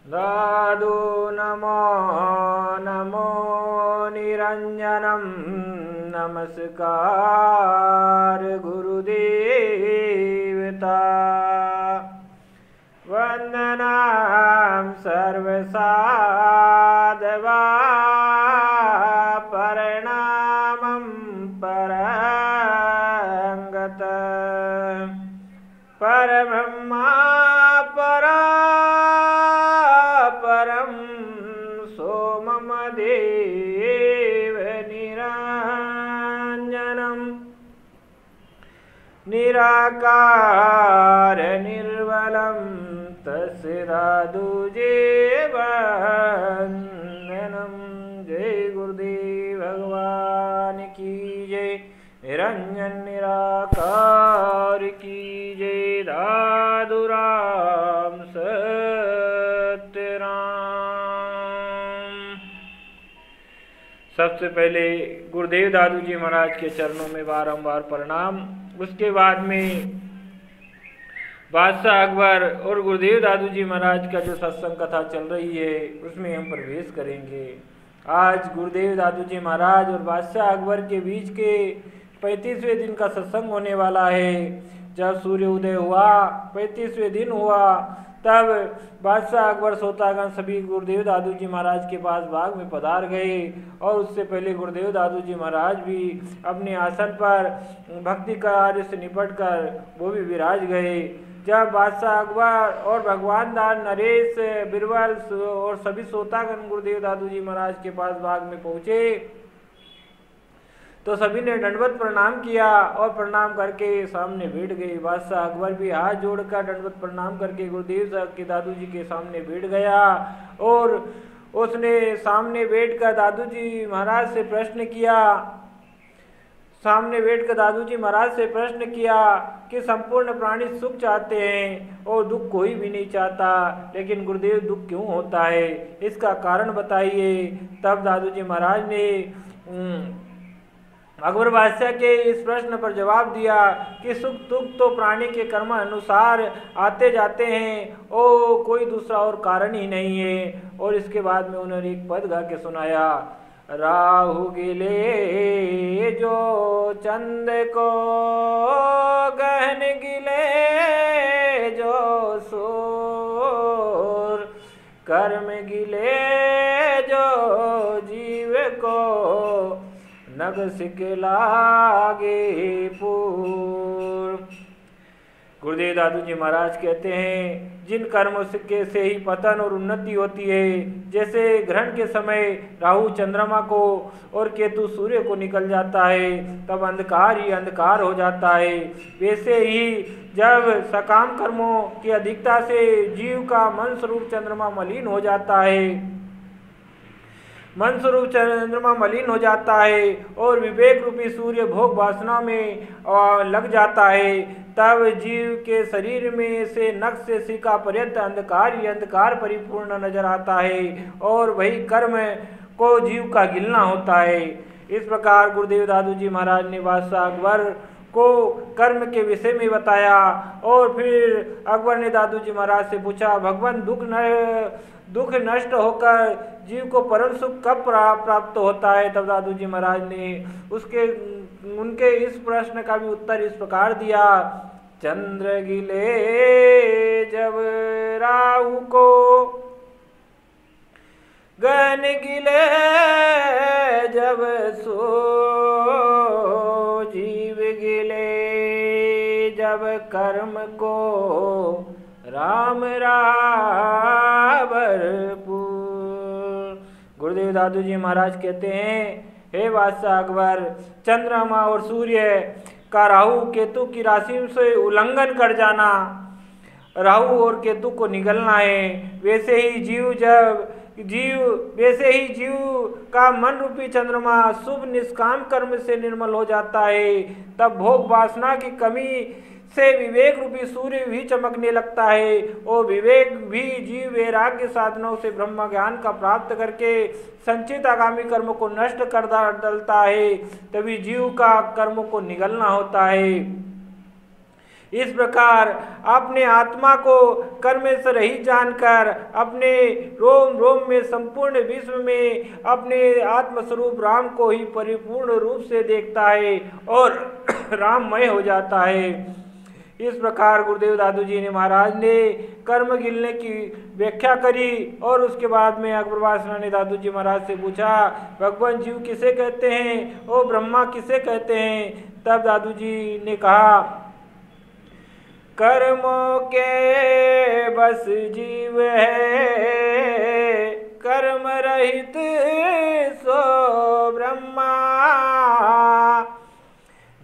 दादु नमो नमो निरंजनम नमस्कार गुरुदेवता वंदनाम सर्वसाधवा प्रणामं परंगत परब्रह्मा परम सोमम देव निरंजनम निराकार निर्मलम तस्य दादुजेवंदनम। जय गुरुदेव भगवान की जय। निरंजन निराकार की जय। दादू राम सत्यराम। सबसे पहले गुरुदेव दादू जी महाराज के चरणों में बारंबार प्रणाम। उसके बाद में बादशाह अकबर और गुरुदेव दादू जी महाराज का जो सत्संग कथा चल रही है उसमें हम प्रवेश करेंगे। आज गुरुदेव दादू जी महाराज और बादशाह अकबर के बीच के 35वें दिन का सत्संग होने वाला है। जब सूर्य उदय हुआ 35वें दिन हुआ तब बादशाह अकबर सोतागण सभी गुरुदेव दादू जी महाराज के पास बाग में पधार गए और उससे पहले गुरुदेव दादू जी महाराज भी अपने आसन पर भक्ति कार्य से निपट कर वो भी विराज गए। जब बादशाह अकबर और भगवान दास नरेश बिरबल और सभी सोतागण गुरुदेव दादू जी महाराज के पास बाग में पहुँचे तो सभी ने दंडवत प्रणाम किया और प्रणाम करके सामने बैठ गए। बादशाह अकबर भी हाथ जोड़कर दंडवत प्रणाम करके गुरुदेव साहब के दादू जी के सामने बैठ गया और उसने सामने बैठकर दादू जी महाराज से प्रश्न किया कि संपूर्ण प्राणी सुख चाहते हैं और दुख कोई भी नहीं चाहता, लेकिन गुरुदेव दुख क्यों होता है, इसका कारण बताइए। तब दादू जी महाराज ने अकबर बादशाह के इस प्रश्न पर जवाब दिया कि सुख दुख तो प्राणी के कर्म अनुसार आते जाते हैं और कोई दूसरा और कारण ही नहीं है। और इसके बाद में उन्होंने एक पद गा के सुनाया। राहु गिले जो चंद को गहन गिले जो सूर कर्म गिले जो जीव को नग सिकलागे पूर। गुरुदेव दादू जी महाराज कहते हैं जिन कर्मों से ही पतन और उन्नति होती है, जैसे ग्रहण के समय राहु चंद्रमा को और केतु सूर्य को निकल जाता है तब अंधकार ही अंधकार हो जाता है, वैसे ही जब सकाम कर्मों की अधिकता से जीव का मन स्वरूप चंद्रमा मलिन हो जाता है और विवेक रूपी सूर्य भोग वासना में लग जाता है, तब जीव के शरीर में से नख से सिका पर्यंत अंधकार ही अंधकार परिपूर्ण नजर आता है और वही कर्म को जीव का गिलना होता है। इस प्रकार गुरुदेव दादू जी महाराज ने बादशाह अकबर को कर्म के विषय में बताया और फिर अकबर ने दादू जी महाराज से पूछा, भगवान दुख नष्ट होकर जीव को परम सुख कब प्राप्त होता है। तब दादू जी महाराज ने उनके इस प्रश्न का भी उत्तर इस प्रकार दिया। चंद्र गिले जब राहु को गहन गिले जब सो जीव गिले जब कर्म को राम भरपूर। गुरुदेव दादू जी महाराज कहते हैं, हे बादशाह अकबर, चंद्रमा और सूर्य का राहु केतु की राशि से उल्लंघन कर जाना, राहु और केतु को निगलना है, वैसे ही जीव का मन रूपी चंद्रमा शुभ निष्काम कर्म से निर्मल हो जाता है। तब भोग वासना की कमी से विवेक रूपी सूर्य भी चमकने लगता है और विवेक भी जीव वैराग्य साधनों से ब्रह्म ज्ञान का प्राप्त करके संचित आगामी कर्म को नष्ट कर डालता है। तभी जीव का कर्मों को निगलना होता है। इस प्रकार अपने आत्मा को कर्म से रहित जानकर अपने रोम रोम में संपूर्ण विश्व में अपने आत्मस्वरूप राम को ही परिपूर्ण रूप से देखता है और राममय हो जाता है। इस प्रकार गुरुदेव दादू जी ने महाराज ने कर्म गिनने की व्याख्या करी और उसके बाद में अकबर बादशाह ने दादू जी महाराज से पूछा, भगवान जीव किसे कहते हैं और ब्रह्मा किसे कहते हैं? तब दादू जी ने कहा, कर्मों के बस जीव है, कर्म रहित सो ब्रह्मा।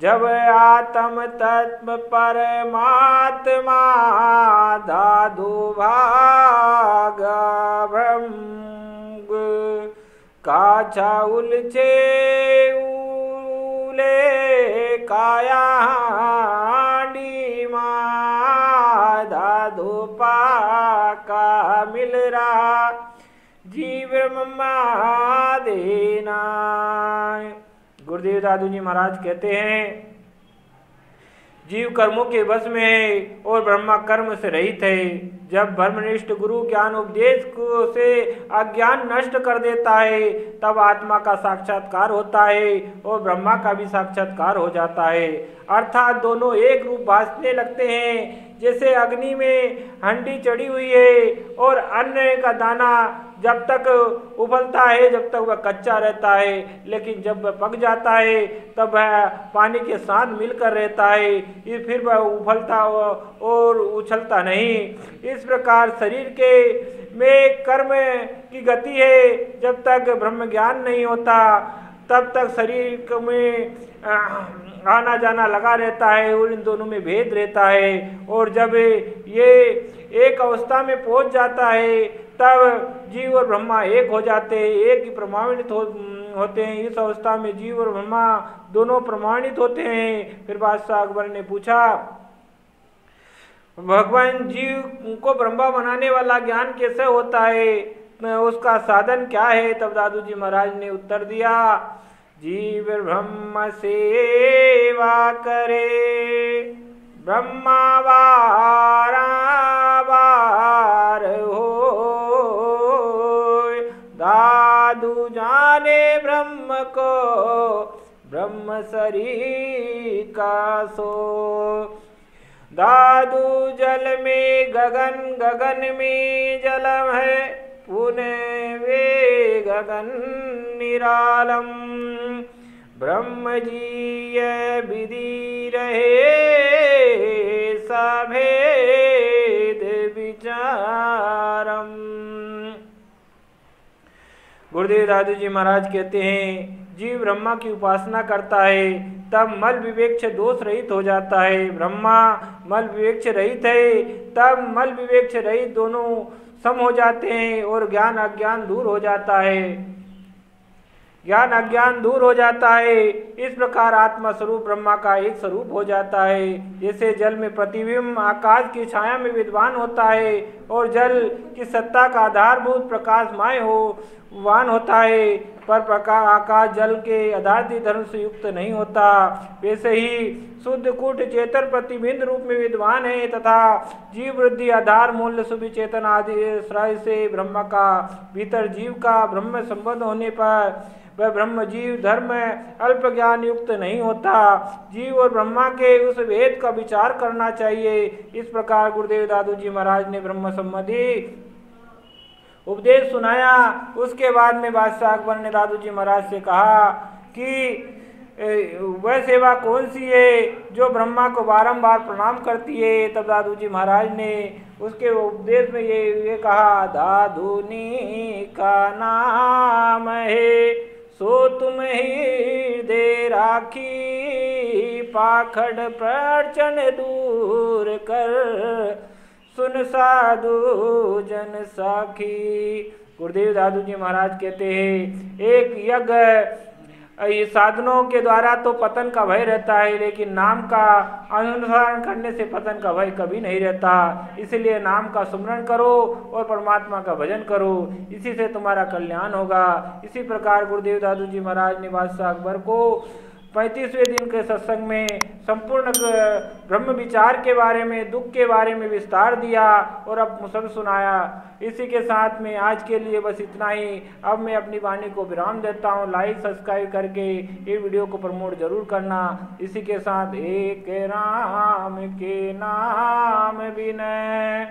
जब आत्म तत्व परमात्मा दादू भाग ब्रह्म काछा उलझे उले काया का मिल रहा जीव ब्रह्मा देना। गुरुदेव दादू जी महाराज कहते हैं, जीव कर्मों के वश में है और ब्रह्मा कर्म से रहित है। जब ब्रह्मनिष्ठ गुरु ज्ञान उपदेश को से अज्ञान नष्ट कर देता है तब आत्मा का साक्षात्कार होता है और ब्रह्मा का भी साक्षात्कार हो जाता है। अर्थात दोनों एक रूप भासने लगते हैं। जैसे अग्नि में हंडी चढ़ी हुई है और अन्न का दाना जब तक उबलता है जब तक वह कच्चा रहता है, लेकिन जब वह पक जाता है तब वह पानी के साथ मिलकर रहता है, फिर वह उबलता और उछलता नहीं। इस प्रकार शरीर के में कर्म की गति है। जब तक ब्रह्म ज्ञान नहीं होता तब तक शरीर में आना जाना लगा रहता है और इन दोनों में भेद रहता है। और जब ये एक अवस्था में पहुंच जाता है तब जीव और ब्रह्मा एक हो जाते हैं, एक ही प्रमाणित होते हैं। इस अवस्था में जीव और ब्रह्मा दोनों प्रमाणित होते हैं। फिर बादशाह अकबर ने पूछा, भगवान जीव को ब्रह्मा बनाने वाला ज्ञान कैसे होता है, उसका साधन क्या है? तब दादू जी महाराज ने उत्तर दिया, जीव ब्रह्म सेवा करे, ब्रह्मा बार हो, दादू जाने ब्रह्म को, ब्रह्म शरीर का सो। दादू जल में गगन, गगन में जलम है, पुण्य वे गगन निरालम। ब्रह्म जी ये विधि रहे सभेद विचारम। गुरुदेव दादू जी महाराज कहते हैं, जीव ब्रह्मा की उपासना करता है तब मल विवेक्ष दोष रहित हो जाता है। ब्रह्मा मल विवेक्ष रहित है तब मल विवेक्ष रहित दोनों सम हो जाते हैं और ज्ञान अज्ञान दूर हो जाता है। ज्ञान अज्ञान दूर हो जाता है। इस प्रकार आत्मा स्वरूप ब्रह्मा का एक स्वरूप हो जाता है। जैसे जल में प्रतिबिंब आकाश की छाया में विद्वान होता है और जल की सत्ता का आधारभूत प्रकाशमय वान होता है, पर आकाश जल के आधारती धर्म से युक्त नहीं होता। वैसे ही शुद्ध कूट चेतन प्रतिबिंब रूप में विद्वान है तथा जीव वृद्धि आधार मूल्य शुभ चेतन आदि श्राय से ब्रह्म का भीतर जीव का ब्रह्म संबंध होने पर वह ब्रह्म जीव धर्म अल्प ज्ञान युक्त नहीं होता। जीव और ब्रह्मा के उस भेद का विचार करना चाहिए। इस प्रकार गुरुदेव दादू जी महाराज ने ब्रह्म संबंधी उपदेश सुनाया। उसके बाद में बादशाह अकबर ने दादू जी महाराज से कहा कि वह सेवा कौन सी है जो ब्रह्मा को बारंबार प्रणाम करती है। तब दादू जी महाराज ने उसके उपदेश में ये कहा, दादूनी का नाम है सो तुम ही दे राखी, पाखड़ प्रचन दूर कर सुन साधु जन साखी। गुरुदेव दादू जी महाराज कहते हैं, एक यज्ञ साधनों के द्वारा तो पतन का भय रहता है, लेकिन नाम का अनुसरण करने से पतन का भय कभी नहीं रहता। इसलिए नाम का सुमरण करो और परमात्मा का भजन करो, इसी से तुम्हारा कल्याण होगा। इसी प्रकार गुरुदेव दादू जी महाराज ने बादशाह अकबर को 35वें दिन के सत्संग में संपूर्ण ब्रह्म विचार के बारे में, दुख के बारे में विस्तार दिया और अब सब सुनाया। इसी के साथ में आज के लिए बस इतना ही। अब मैं अपनी वाणी को विराम देता हूँ। लाइक सब्सक्राइब करके ये वीडियो को प्रमोट जरूर करना। इसी के साथ एक राम के नाम बिनय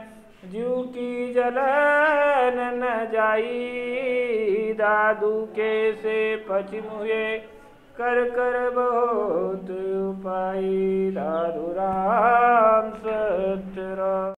जीव की जलन न जाई, दादू के से पश्चिम हुए कर कर बहुत उपाय, दादू राम सत्य राम।